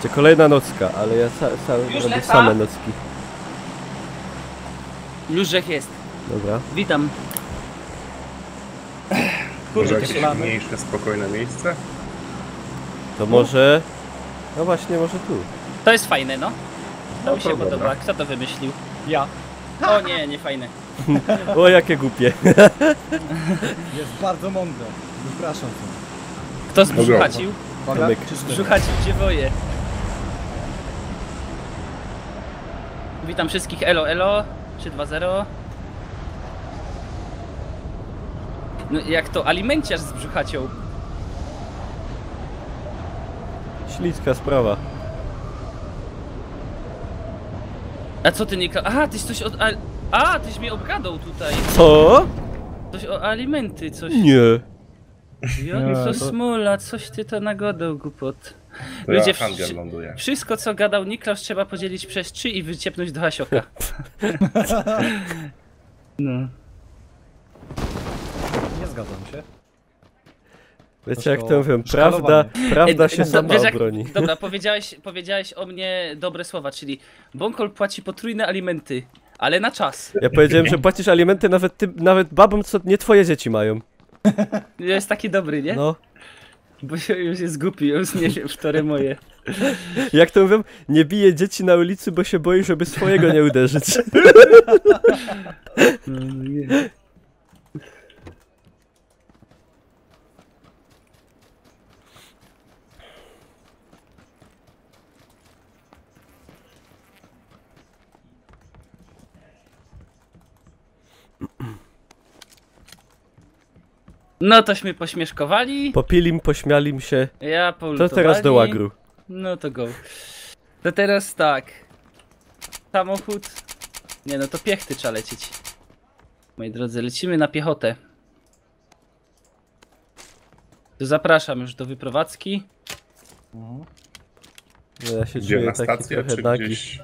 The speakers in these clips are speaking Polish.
To kolejna nocka, ale ja robię same nocki. Już Rzech jest. Dobra. Witam. Może jakieś mniejsze, spokojne miejsce? To może... No właśnie, może tu. To jest fajne, no. To No mi się to podoba. dobra. Kto to wymyślił? Ja. O nie, nie fajne. O, jakie głupie. Jest bardzo mądre. Wypraszam cię. Kto zbrzuchacił? Uwaga, Tomek. Zbrzuchacił dziewoje. Witam wszystkich, elo, elo. 320. No jak to alimenciarz z brzuchacią. Śliska sprawa. A co ty nie... Aha, tyś coś od... tyś mnie obgadał tutaj. Co? Coś o alimenty, coś... Nie. Jak to smula, coś ty to nagodał, głupot. To Ludzie, ja handel ląduję. wszystko co gadał Niklaus trzeba podzielić przez 3 i wyciepnąć do Hasioka. No. nie zgadzam się. Wiecie jak To to mówią, szkalowanie. prawda się sama wiesz, jak- obroni. Dobra, powiedziałeś o mnie dobre słowa, czyli Bąkol płaci potrójne alimenty, ale na czas. Ja powiedziałem, że płacisz alimenty nawet babom, co nie twoje dzieci mają. Jest taki dobry, nie? No. Bo już jest głupi, już nie wiem, które moje. Jak to mówią, nie bije dzieci na ulicy, bo się boi, żeby swojego nie uderzyć. No tośmy pośmieszkowali. Popilim, pośmialim się. Ja To polutowali. teraz do łagru. No to go. To teraz tak. Samochód. Nie no, to piechty trzeba lecieć. Moi drodzy, lecimy na piechotę. To zapraszam już do wyprowadzki. No, ja się Gdzie, czuję na taki stację, trochę czy nagi. gdzieś?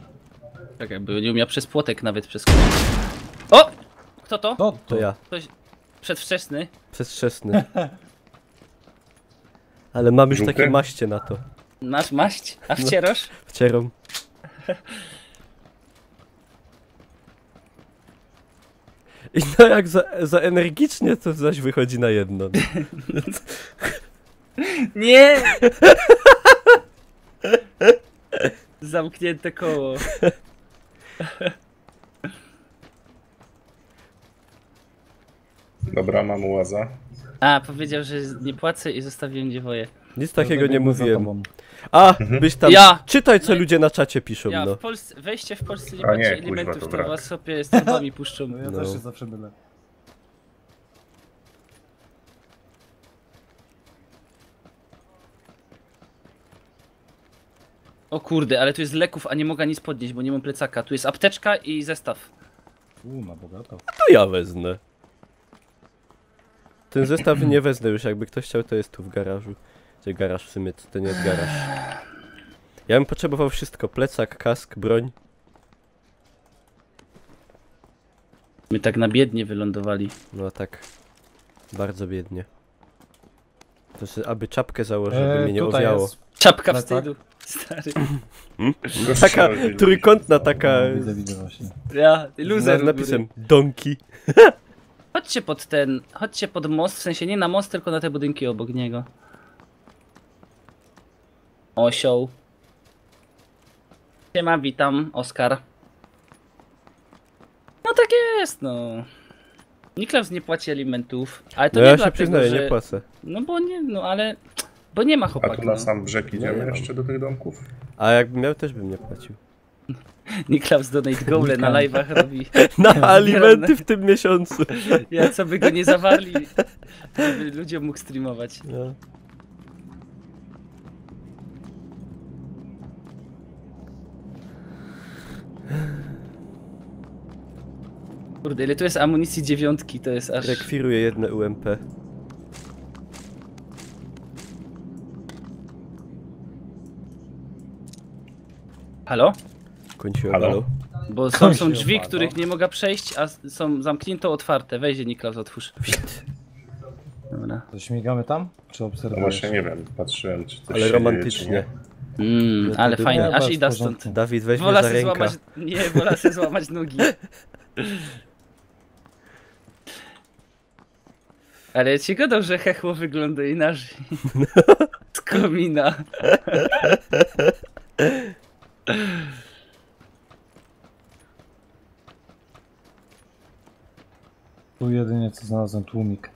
Tak jakby nie umiał przez płotek nawet przeskoczyć. O! Kto to? No To ja. Ktoś przedwczesny. Przedwczesny. Ale mam już Żółty? takie maście na to. Masz maść? A wcierasz? Wcieram. I no jak za energicznie to zaś wychodzi na jedno. No. Nie! Zamknięte koło. Dobra, mam łaza. A, powiedział, że nie płacę i zostawiłem dziewoje. Nic takiego nie Biegnę za mówiłem. tobą. A, byś tam... Ja! Czytaj co No i- ludzie na czacie piszą, Ja no. w Polsce, wejście w Polsce nie A macie nie, elementów, kuźwa, to to brak. was sobie z torbami puszczą. No ja No. też się zawsze byle. O kurde, ale tu jest leków, a nie mogę nic podnieść, bo nie mam plecaka. Tu jest apteczka i zestaw. Na bogato. To ja wezmę. Ten zestaw nie wezmę już, jakby ktoś chciał, to jest tu w garażu. Czy garaż w sumie, to nie jest garaż. Ja bym potrzebował wszystko, plecak, kask, broń. My tak na biednie wylądowali. No tak, bardzo biednie. To sobie, aby czapkę założył, żeby mnie nie tutaj owiało. jest. Czapka Plecak? wstydu. Stary. Taka trójkątna, taka Widzę właśnie. Ja, z loser. napisem Donki. Chodźcie pod most, w sensie nie na most, tylko na te budynki obok niego. Osioł. Siema, witam, Oskar. No tak jest, no. Niklaus nie płaci alimentów, ale to No nie ja się dlatego, przyznaję, że... nie płacę. No bo nie, no ale... Bo nie ma A chłopaka. tu na No. sam brzeg Nie idziemy mam. jeszcze do tych domków? A jakbym miał, też bym nie płacił. Niklaus donate goale na live'ach robi. Na alimenty w tym miesiącu. Ja co by go nie zawarli, żeby ludziom mógł streamować. No. Kurde, ile tu jest amunicji 9, to jest aż... Rekwiruję jedne UMP. Halo? Kończyłem, Halo? halo. Bo są Kończy drzwi, opada. których nie mogę przejść, a są zamknięte, otwarte. Weź je, Niklaus, otwórz. Dobra. To śmigamy tam? Czy No obserwujesz? właśnie nie wiem, patrzyłem czy coś Ale się dzieje, czy romantycznie. nie. Ale fajnie, Nie, aż bez ida porządku. stąd. Dawid weźmie Wola za se rękę. złamać, nie, wola se złamać nogi. Ale ja ci gadał, że hechło wygląda inaczej. Z komina. Tu jedynie co znalazłem tłumik.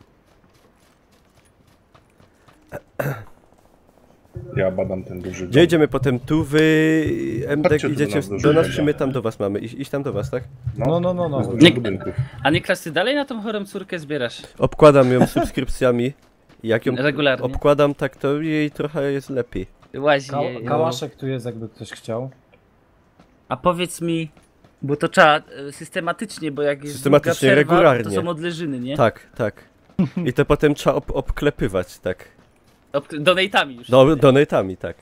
Ja badam ten duży Gdzie dom. idziemy potem? Tu wy... MDek Chodźcie tu do idziecie nas, do nas, do czy my tam do was mamy? Iść tam do was, tak? No. Z Nie- dużych budynków. A Niklas, ty dalej na tą chorą córkę zbierasz? Obkładam ją subskrypcjami. Jak ją Regularnie. obkładam, tak to jej trochę jest lepiej. Łazi. Kałaszek tu jest, jakby ktoś chciał. A powiedz mi, bo to trzeba systematycznie, bo jak jest Systematycznie, długa przerwa, regularnie. to są odleżyny, nie? Tak, tak. I to potem trzeba obklepywać, tak. Donate'ami już. Donatami, tak.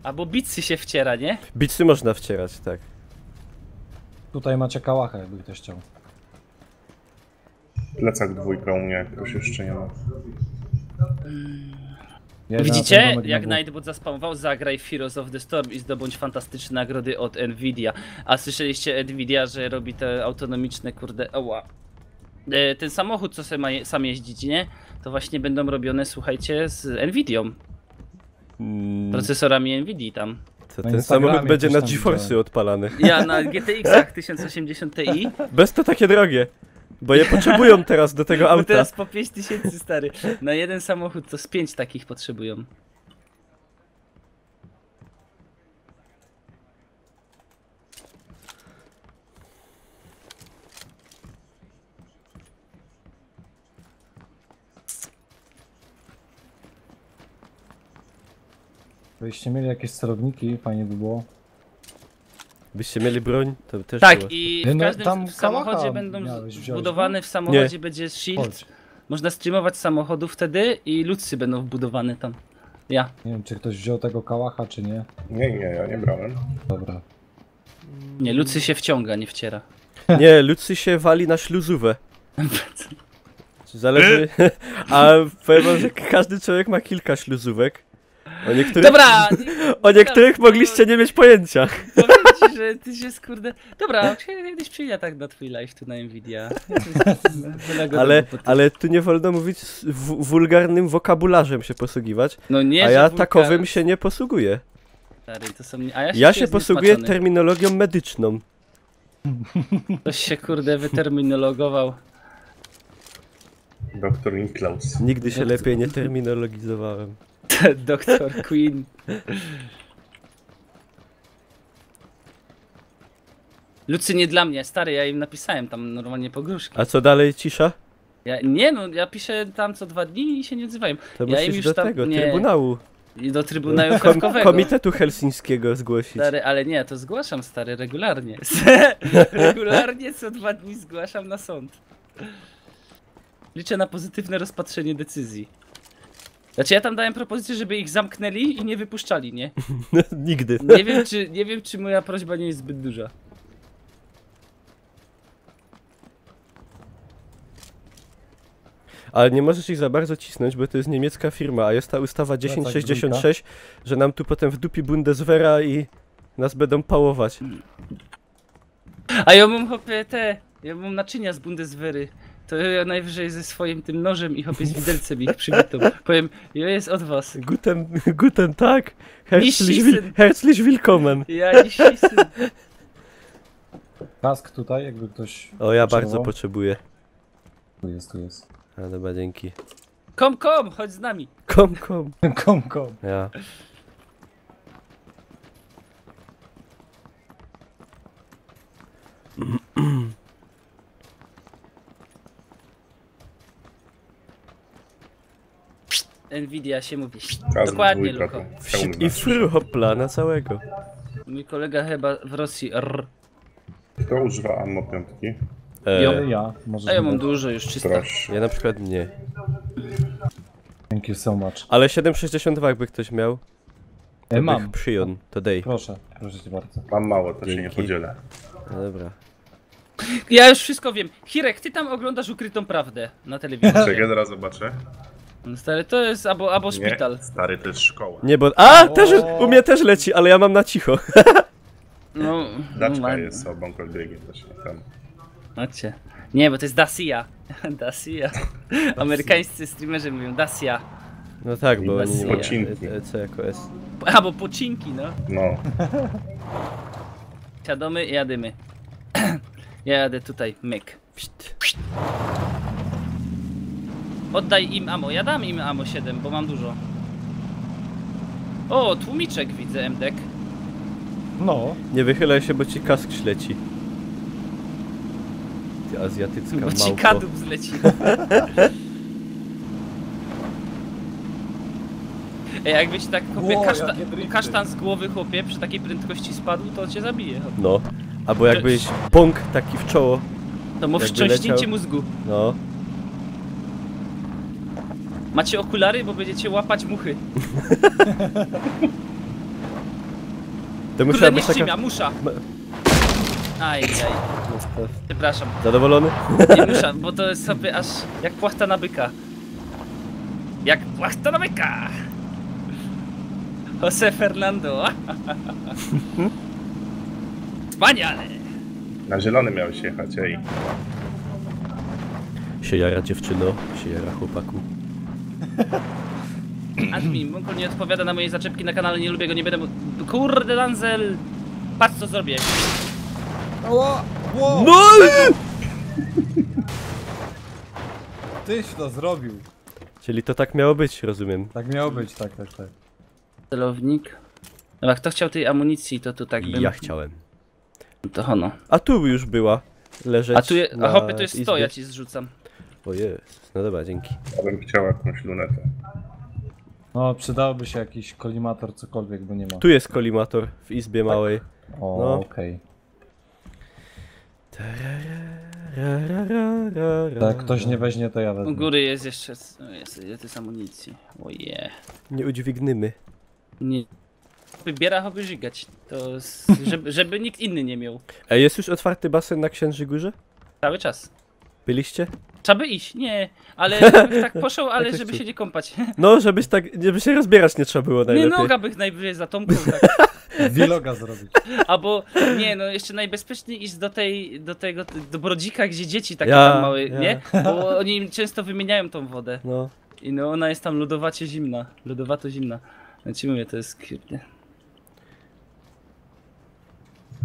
Albo bitsy się wciera, nie? Bitsy można wcierać, tak. Tutaj macie kałacha, jakby ktoś chciał. Plecak dwójka u mnie, jak ktoś jeszcze nie ma. Ja na ten Widzicie, domek jak na górę. Nightbot zaspamował, zagraj w Heroes of the Storm i zdobądź fantastyczne nagrody od Nvidia. A słyszeliście Nvidia, że robi te autonomiczne, kurde, oła. Ten samochód, co sobie ma sam jeździć, nie? To właśnie będą robione, słuchajcie, z Nvidią. Procesorami Nvidii tam. To Na ten Instagramie samochód będzie coś na tam GeForce'y widziałem. odpalany. Ja na GTX-ach 1080 Ti, Bez to takie drogie. Bo je potrzebują teraz do tego bo auta. teraz po 5000 stary. Na jeden samochód to z 5 takich potrzebują. Gdybyście mieli jakieś celowniki, fajnie by było. Byście mieli broń, to też Tak, było. i No, w każdym tam w samochodzie kałacha będą miałeś wziąć, wbudowane no? w samochodzie Nie. będzie shield. Chodź. Można streamować samochodów wtedy i ludzcy będą wbudowane tam. Ja. Nie wiem, czy ktoś wziął tego kałacha, czy nie. Nie, ja nie brałem. Dobra. Nie, ludzcy się wciąga, nie wciera. Nie, Lucy się wali na śluzówę. Zależy. A powiem wam, że każdy człowiek ma kilka śluzówek. O niektórych, Dobra! o niektórych mogliście nie mieć pojęcia. Powiem ci, że ty się skurde... Dobra, kiedyś przyjdę tak na twój live tu na Nvidia. Ale tu nie wolno mówić wulgarnym wokabularzem się posługiwać. No nie, A że ja wulgar- takowym się nie posługuję. Stary, to są... A ja Ja czuję się posługuję zniesmaczony. terminologią medyczną. Ktoś się kurde wyterminologował. Doktor Niklaus. Nigdy się lepiej nie terminologizowałem. Doktor Queen. Lucy nie dla mnie, stary, ja im napisałem tam normalnie pogróżki. A co dalej, cisza? Ja piszę tam co 2 dni i się nie odzywają. To Ja im musisz już do tam- tego, nie. trybunału. I do Trybunału Kartkowego. Komitetu Helsińskiego zgłosić. Stary, ale nie, to zgłaszam, stary, regularnie. Regularnie co 2 dni zgłaszam na sąd. Liczę na pozytywne rozpatrzenie decyzji. Znaczy ja tam dałem propozycję, żeby ich zamknęli i nie wypuszczali, nie? Nigdy. Nie wiem, czy moja prośba nie jest zbyt duża. Ale nie możesz ich za bardzo cisnąć, bo to jest niemiecka firma, a jest ta ustawa 1066, że nam tu potem wdupi Bundeswehra i nas będą pałować. A ja mam hopie ja mam naczynia z Bundeswehry. To ja najwyżej ze swoim tym nożem i hopie z widelcem ich przybitą. Powiem, ja jest od was. Guten Tag, Nischießen. herzlich willkommen. Ja nie ścisy. Kask tutaj, jakby ktoś... O, ja potrzebował. bardzo potrzebuję. Tu jest. A dobra, dzięki. Kom, chodź z nami. Kom. Kom. Ja. Nvidia się mówi. Kask Dokładnie, dwójka, Luko. to pełny I nasz. fru hopla na całego. Mój kolega chyba w Rosji. Kto używa ammo piątki? Ja, może. A ja mam dużo już czysto. Proszę. Ja na przykład nie. Thank you so much. Ale 7,62 jakby ktoś miał, to Mam. bych przyjął, to dej. Proszę cię bardzo. Mam mało, to się nie Dzięki. podzielę. No dobra. Ja już wszystko wiem. Hirek, ty tam oglądasz Ukrytą Prawdę na telewizji. Czekaj, zaraz zobaczę. Stary, to jest albo Nie, szpital. stary, to jest szkoła. Nie, bo... A! Też, u mnie też leci, ale ja mam na cicho. No, Daczka ładnie. jest obok biegiem właśnie tam. Chodźcie. Nie, bo to jest Dacia. Dacia. Amerykańscy streamerzy mówią Dacia. No tak, bo oni nie mają Pocinki. C jako S. Albo pocinki, no. No, Siadomy i jadymy. Ja jadę tutaj, myk. Pszt. Oddaj im ammo. Ja dam im ammo 7, bo mam dużo. O, tłumiczek widzę, MDek. No, Nie wychylaj się, bo ci kask śleci. Ty azjatycka Bo ci małpo. kadłub zleci. Ej, jakbyś tak chłopie Ło, kasztan, jakie drifty. kasztan z głowy chłopie przy takiej prędkości spadł, to cię zabije. No. Albo jakbyś bąk taki w czoło. To mu Jakby wstrząśnięcie leciał. mózgu. No. Macie okulary, bo będziecie łapać muchy. To Kurde, musiała nie być taka... ściemia, musza. Ajaj, przepraszam. Zadowolony? Nie musza, bo to jest sobie aż jak płachta na byka. Jak płachta na byka! Jose Fernando. Wspaniale! na zielony miałeś jechać, ej. Się jara dziewczyno, się jara chłopaku. Admin, Monko nie odpowiada na moje zaczepki na kanale, nie lubię go, nie będę mu... Kurde, Lanzel! Patrz co zrobię. Ło! Ło! No! Tyś to zrobił. Czyli to tak miało być, rozumiem. Tak miało być, tak. Celownik. Dobra, kto chciał tej amunicji, to tu tak bym... Ja chciałem. To hono. A tu już była. Leżeć A tu je... A na hopy to jest 100, izbie. ja ci zrzucam. O jest. No dobra, dzięki. Ja bym chciał jakąś lunetę. No, przydałoby się jakiś kolimator, cokolwiek, bo nie ma. Tu jest kolimator w izbie małej. O, no. okej. Tak, ktoś nie weźmie, to ja U wezmę. góry jest jeszcze... O, jest amunicji. Oje. Nie udźwignymy. Nie. Wybiera hobby żygać. To żeby nikt inny nie miał. Ej, jest już otwarty basen na Księży Górze? Cały czas. Byliście? Trzeba by iść, nie. Ale żebym tak poszedł, ale Jakoś żeby tu. się nie kąpać. No, żebyś tak, żeby się rozbierać nie trzeba było Nie, najlepiej. noga bych najwyżej za Tomką, tak. Vloga zrobić. Albo, nie, no jeszcze najbezpieczniej iść do Brodzika, gdzie dzieci takie Ja, tam małe, ja. nie? Bo oni często wymieniają tą wodę. No. I no ona jest tam lodowacie zimna. Lodowato zimna. Ja ci mówię, to jest kurde.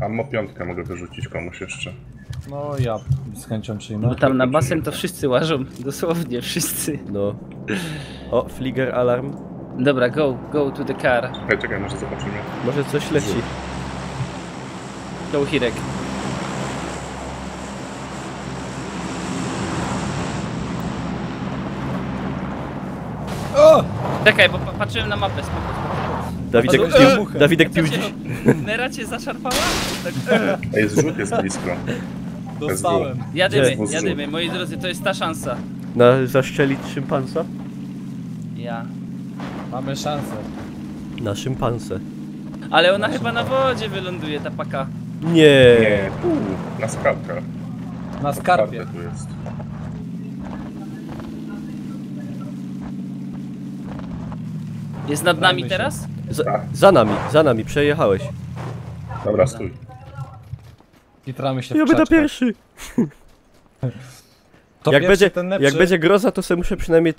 Ammo 5 mogę wyrzucić komuś jeszcze. No, ja z chęcią przyjmę. Bo tam na basen to wszyscy łażą. Dosłownie, wszyscy. No. O, Fliger alarm. Dobra, go to the car. Czekaj, może zobaczymy. Może coś leci. Go Hirek. O! Czekaj, bo patrzyłem na mapę, spoko. Dawidek A to- pił, muchę. Dawidek Co pił cię, dziś. Nera cię zaszarpała? Tak, Ej, zrzut jest blisko. Dostałem. jadymy, Gdzie? jadymy, moi drodzy, to jest ta szansa. Na zaszczelić szympansa? Ja. Mamy szansę. Na szympansę. Ale ona chyba na wodzie wyląduje, ta paka. Nie. Nie, tu, na skałkach. Na skarpie. Otwarte tu jest. Jest nad nami Dajmy się. teraz? Za nami, przejechałeś. Dobra, stój. Kitramy się w Ja będę krzaczkach. pierwszy. To Jak pierwszy, będzie, ten lepszy. jak będzie groza, to sobie muszę przynajmniej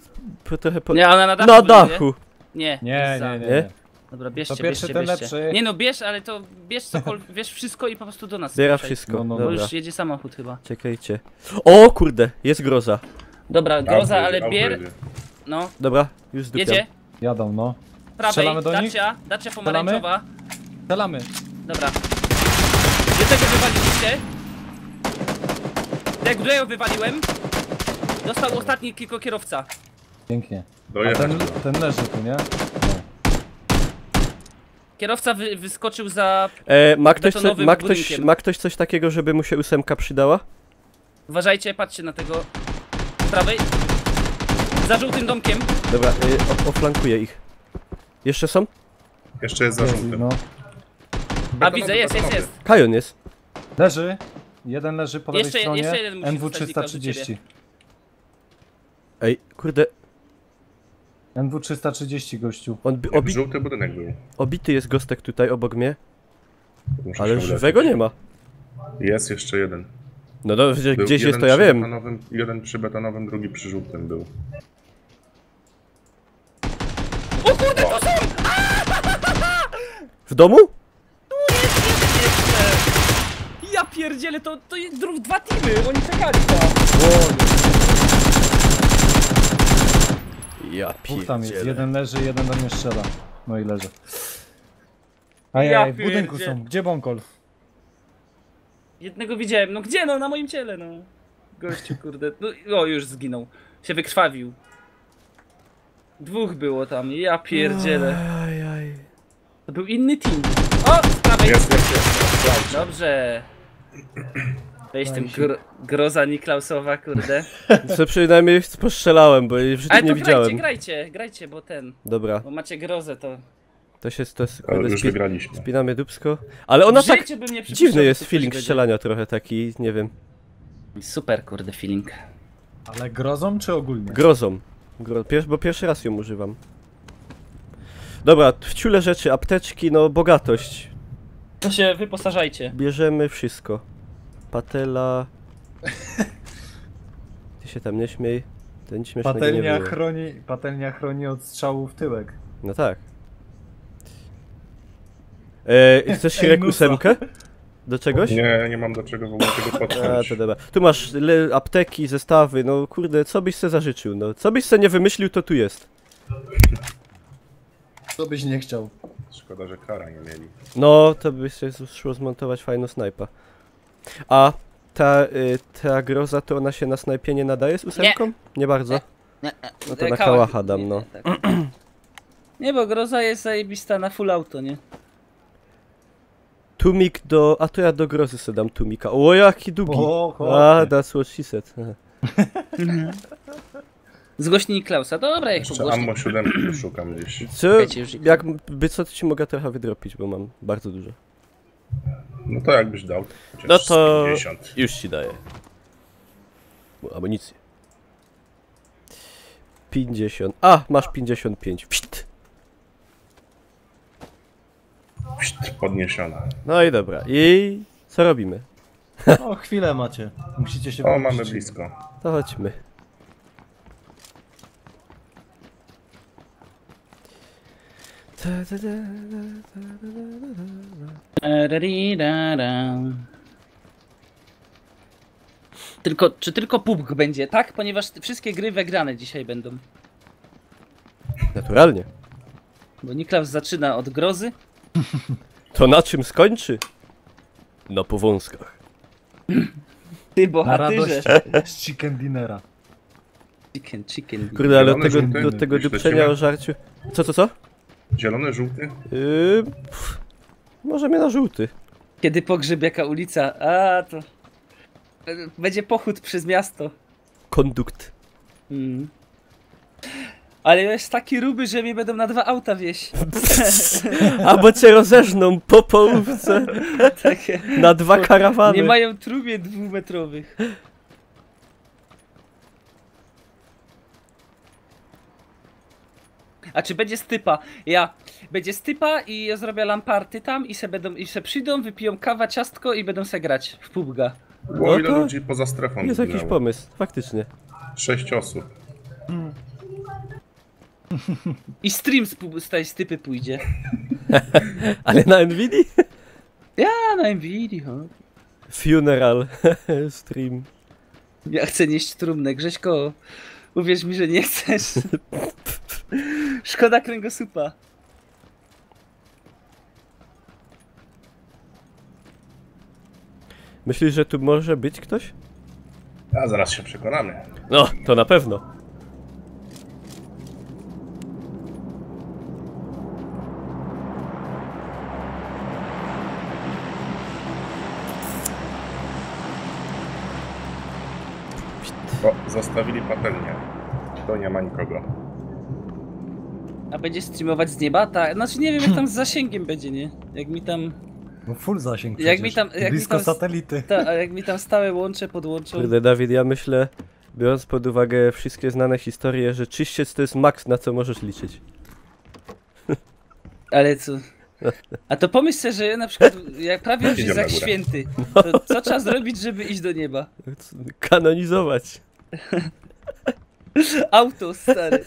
trochę po... Nie, ona na dachu Na wyląduje. dachu. Nie, Nie, jest za. nie, Nie? nie. Dobra, bierzcie, To pierwszy, bierzcie, ten bierzcie. lepszy. Nie no, bierz, ale to bierz cokolwiek, bierz wszystko i po prostu do nas. Zbiera spieprzaj. wszystko. No, no, Bo Dobra, już jedzie samochód chyba. czekajcie. O kurde, jest groza. Dobra, groza, ale Auto bier... jedzie. No, Dobra, już zdupiam. jedzie. Jadą, no. Prawej, Strzelamy do nich? Dacia pomarańczowa. Strzelamy. Dobra. Jednego wywaliliście. Tego wywaliłem. Dostał ostatni tylko kierowca. Pięknie. A Dojechać. ten leży tu, nie? Kierowca wyskoczył za... Ma ktoś, budynkiem. ma ktoś coś takiego, żeby mu się 8 przydała? Uważajcie, patrzcie na tego. Z prawej. Za żółtym domkiem. Dobra, oflankuję ich. Jeszcze są? Jeszcze jest zarząd. No. A widzę, jest. Kajon jest. Leży. Jeden leży po lewej Jeszcze stronie. jeden musi MW zostać do 330. Ej, kurde. NW330 gościu. Żółty budynek był. Obity jest gostek tutaj obok mnie, Muszę ale się żywego uleczyć. nie ma. Jest jeszcze jeden. No dobrze, Był gdzieś jest jeden to ja przy wiem. Jeden przy betonowym, drugi przy żółtym był. O kurde, to są! W domu? Ja pierdzielę, to jest dwa teamy, oni czekali tam. Ja Dwóch tam jest, pierdzielę. jeden leży, jeden do mnie strzela. No i leży. Ja Ajaj, w budynku pierdzie- są. Gdzie Bąkol? Jednego widziałem, no gdzie no, na moim ciele no. Gościu, kurde, no o już zginął. Się wykrwawił. Dwóch było tam, ja pierdzielę. Ajaj. To był inny team. O, z prawej. Jest. Dobrze. Weź tym Daj się. groza Niklausowa, kurde. Co przynajmniej postrzelałem, bo w życiu Ale nie to widziałem. grajcie, bo Dobra, bo macie grozę, to... to się Ale już wygraliśmy. spinamy dupsko. Ale ona W tak... życiu bym nie przypuszczał, Dziwny że jest tu coś feeling będzie. strzelania trochę taki, nie wiem. Super, kurde, feeling. Ale grozą czy ogólnie? Grozą. Bo pierwszy raz ją używam. Dobra, w ciule rzeczy, apteczki, no bogatość. To się wyposażajcie. Bierzemy wszystko. Patela... Ty się tam nie śmiej. To nic śmiesznego nie było. Patelnia chroni od strzału w tyłek. No tak. Chcesz Ej, Shrek nusa. 8? Do czegoś? Nie mam do czego w ogóle tego A, podpiąć. to dobra. Tu masz apteki, zestawy, no kurde, co byś se zażyczył, no. Co byś se nie wymyślił, to tu jest. Co byś nie chciał? Szkoda, że kara nie mieli. No, to by się szło zmontować fajną snajpa. A ta groza, to ona się na snajpienie nadaje z 8? Nie bardzo. No to na kałacha dam, no. Tak. Nie, bo groza jest zajebista na full auto, nie? Tumik do... A to ja do grozy se dam tumika. O, jaki długi. O, A, that's what she said. Zgłośnij Niklausa. Dobra, jak Jeszcze pogłośnij. ammo 7 szukam gdzieś. Co? Czekajcie, już idę. Jakby co, to ci mogę trochę wydropić, bo mam bardzo dużo. No to jakbyś dał. Chociaż No to... 50. Już ci daję. Amunicję. 50. A, masz 55. Pszt. Podniesiona. No i dobra. I co robimy? O, chwilę macie. Musicie się O, mamy połączyć. blisko. To chodźmy. Czy tylko PUBG będzie, tak? Ponieważ wszystkie gry wygrane dzisiaj będą. Naturalnie. Bo Niklaus zaczyna od grozy. To na czym skończy? Na powązkach. Ty Na bohatyrze. radość z chicken dinera. Chicken. Kurde, ale Zielony, żółty? do tego Już dupczenia lecimy? o żarciu... Co? Zielony, żółty? Może mnie na żółty. Kiedy pogrzeb jaka ulica? A, to... Będzie pochód przez miasto. Kondukt. Mm. Ale jest taki ruby, że mnie będą na 2 auta wieść. Albo cię rozeżną po połówce Takie. na 2 karawany. Nie mają trumien 2-metrowych. A czy będzie stypa? Będzie stypa i ja zrobię lamparty tam i se przyjdą, wypiją kawa, ciastko i będą se grać w PUBG'a. Było ile to ludzi poza strefą Jest jakiś zginęło? pomysł, faktycznie. 6 osób. I stream z tej stypy pójdzie. Ale na Nvidia? Ja na Nvidia. Funeral stream. Ja chcę nieść trumnę. Grześko, uwierz mi, że nie chcesz. Szkoda kręgosłupa. Myślisz, że tu może być ktoś? A zaraz się przekonamy. No, to na pewno. O, zostawili patelnię. To nie ma nikogo. A będzie streamować z nieba? Tak, znaczy nie wiem jak tam z zasięgiem będzie, nie? Jak mi tam... No full zasięg Jak przecież. mi tam- jak mi Blisko tam- satelity. A jak mi tam stałe łącze podłączą... Kurde, Dawid, ja myślę, Biorąc pod uwagę wszystkie znane historie, że czyściec to jest maks, na co możesz liczyć. Ale co? A to pomyśl sobie, że ja na przykład, jak prawie już jest Idziemy jak na górę. święty, to co trzeba zrobić, żeby iść do nieba? Kanonizować. Auto, stary.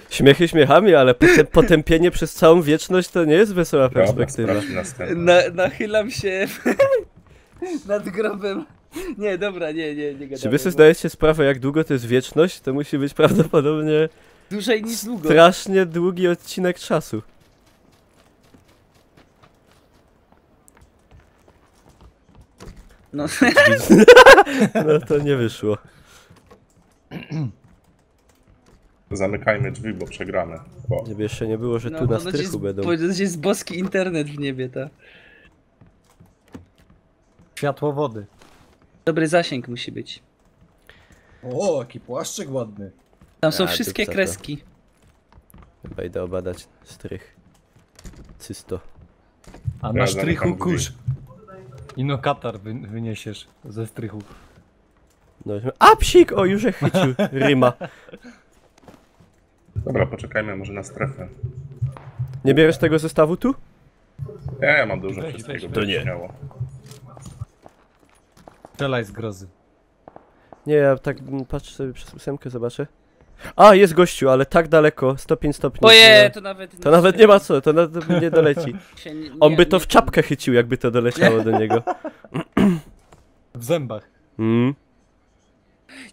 Śmiechy śmiechami, ale potępienie przez całą wieczność to nie jest wesoła perspektywa. Sprawdź następny. Nachylam się nad grobem. Nie, dobra, nie gadamy. Czy wy sobie zdajecie sprawę, jak długo to jest wieczność? To musi być prawdopodobnie Dłużej niż długo. strasznie długi odcinek czasu. No, No to nie wyszło. Zamykajmy drzwi, bo przegramy. O, Żeby jeszcze nie było, że tu na ponoć strychu jest, będą. ponoć jest boski internet w niebie, ta. Światłowody. Dobry zasięg musi być. O, jaki płaszczyk ładny. Tam są A, wszystkie dupca to. kreski. Chyba idę obadać strych. Cysto. A Ja na zamykam strychu drzwi. kurz. Ino katar wyniesiesz ze strychu. No, a psik! O, już jak chycił. Ryma. dobra, poczekajmy może na strefę. Nie bierzesz tego zestawu tu? Ja mam dużo Weź, wszystkiego, weź, by weź. się śmiało. Strzelaj z grozy. Nie, ja tak patrzę sobie przez ósemkę, zobaczę. A, jest gościu, ale tak daleko. 105 stopni. Oje, to nawet... To nawet nie ma co, to nawet nie doleci. się nie- On by to nie- w czapkę chycił, jakby to doleciało do niego. W zębach.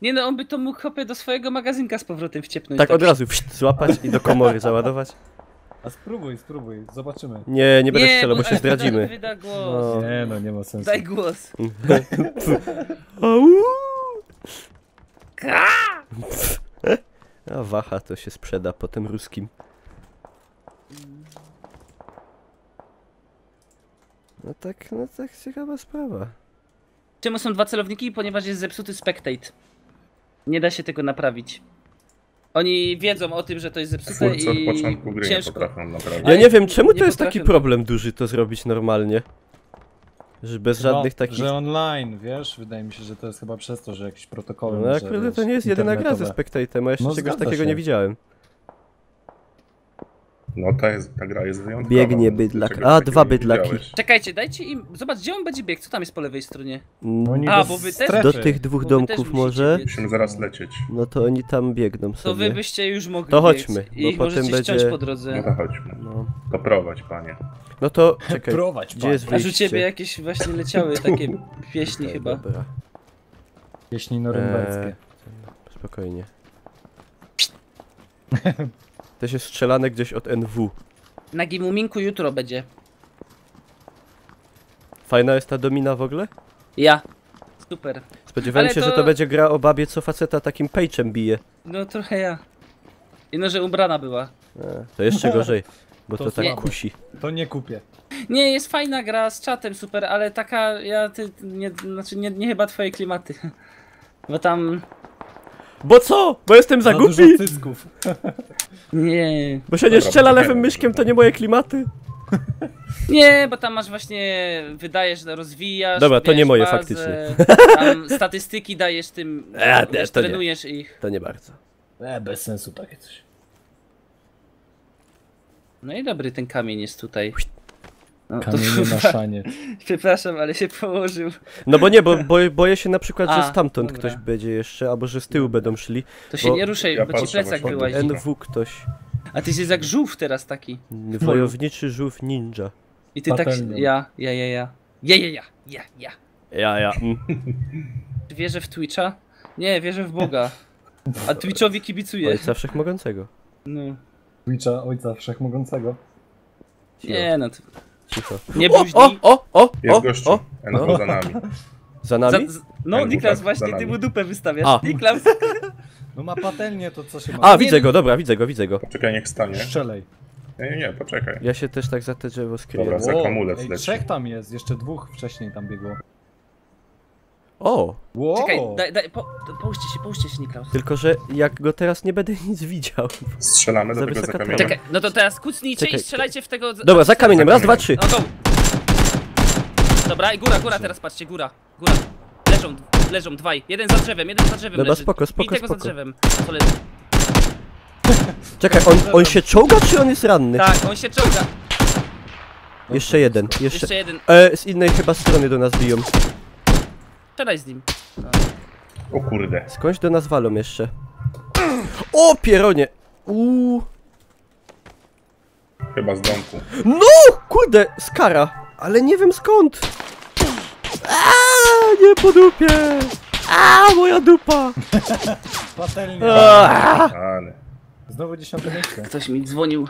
Nie no, on by to mógł hopę do swojego magazynka z powrotem wciepnąć. Tak od razu złapać i do komory załadować. A spróbuj, zobaczymy. Nie, nie będę Nie, strzelał, bo się ale zdradzimy. Wyda głos. No. Nie no, nie ma sensu. Daj głos. Au! A waha to się sprzeda potem ruskim. No tak ciekawa sprawa. Czemu są dwa celowniki? Ponieważ jest zepsuty spectate. Nie da się tego naprawić. Oni wiedzą o tym, że to jest zepsute Twórcy od i początku gry nie ciężko. potrafią naprawdę. Ja nie wiem, czemu nie to jest taki potrafię. problem duży to zrobić normalnie. Że bez żadnych takich... Że online, wiesz? Wydaje mi się, że to jest chyba przez to, że jakieś protokoły. No może, akurat wiesz, to nie jest jedyna gra ze internetowe. Spectatem, a jeszcze No, czegoś zgadza takiego się. nie widziałem. No ta gra jest wyjątkowa. Biegnie no, bydlak. czegoś A, takiego dwa nie bydlaki. widziałeś. Czekajcie, dajcie im... Zobacz, gdzie on będzie biegł? Co tam jest po lewej stronie? Oni A, do bo wy też- strefy. Do tych dwóch Bo wy domków też musicie może. biec. Musimy zaraz lecieć. No to oni tam biegną To sobie. wy byście już mogli To biec. chodźmy, I bo ich potem możecie ściąć będzie- po drodze. No to chodźmy. No. To prowadź, panie. No to czekaj. Prowadź, Gdzie jest Aż u wyjście? ciebie jakieś właśnie leciały takie pieśni Okej, chyba. Dobra. Pieśni norymberskie. Spokojnie. Też jest strzelane gdzieś od NW. Na Gimuminku jutro będzie. Fajna jest ta domina w ogóle? Ja. Super. Spodziewałem Ale się, to- że to będzie gra o babie, co faceta takim pejczem bije. No trochę ja. I no, że ubrana była. To jeszcze gorzej, bo To to tak słabo. kusi. To nie kupię. Nie, jest fajna gra z czatem, super, ale taka, znaczy nie chyba twoje klimaty. Bo tam, Bo co? Bo jestem za dużo głupi! cycków. nie, Bo się nie Dobra, strzela poczekaj, lewym może myszkiem, to tak. nie moje klimaty. nie, bo tam masz właśnie, wydajesz, rozwijasz, Dobra, to nie wiesz, moje bazę, faktycznie. tam statystyki dajesz tym, wiesz, to nie. trenujesz ich. To nie bardzo. Bez sensu takie coś. No i dobry ten kamień jest tutaj. No, to- Kamienie na szanie. Przepraszam, ale się położył. No bo nie, bo boję się na przykład, że A, stamtąd dobra. ktoś będzie jeszcze, albo że z tyłu będą szli. To się Bo nie ruszaj, ja bo ci patrzę plecak właśnie. wyłazi. NW ktoś. A ty jesteś jak żółw teraz taki. Wojowniczy żółw ninja. I ty tak, Patelnią. ja. Ja. Wierzę w Twitcha? Nie, wierzę w Boga. A Twitchowi kibicuję. Ojca Wszechmogącego. No. Twitcha Ojca Wszechmogącego. Nie no, Cicho. nie O, bluźnij. Jest gościu. o. NW za nami. Za nami? No, NW Niklas, za właśnie ty nami. mu dupę wystawiasz. A. Niklas, No ma patelnię, to co się ma? A, widzę go, dobra, widzę go. Poczekaj, niech stanie. Strzelej. Nie, poczekaj. Ja się też tak za te drzewo skryję. Dobra, za Wow, kamulec ej, leci. 3 tam jest, jeszcze 2 wcześniej tam biegło. O! Wow. Czekaj, połóżcie się, Niklaus. Tylko, że jak go teraz nie będę nic widział. Strzelamy Za do tego wysoka za kamieniem. Czekaj, no to teraz kucnijcie Czekaj. i strzelajcie w tego... Dobra, za kamieniem, raz, dwa, trzy. No go! Dobra, i góra teraz patrzcie, góra. Leżą dwaj. Jeden za drzewem Dobra, leży. spoko. Bij tego za spoko. drzewem. Co leży. Czekaj, on się czołga, czy on jest ranny? Tak, on się czołga. Jeszcze jeden, Jeszcze jeden. z innej chyba strony do nas biją. Strzelaj z nim. O kurde. Skądś do nas walą jeszcze. O, pieronie! Chyba z domku. No! Kurde, skara! Ale nie wiem skąd! Nie po dupie! Moja dupa! Patelnia. Ale. Znowu 10 miejsce. Ktoś mi dzwonił.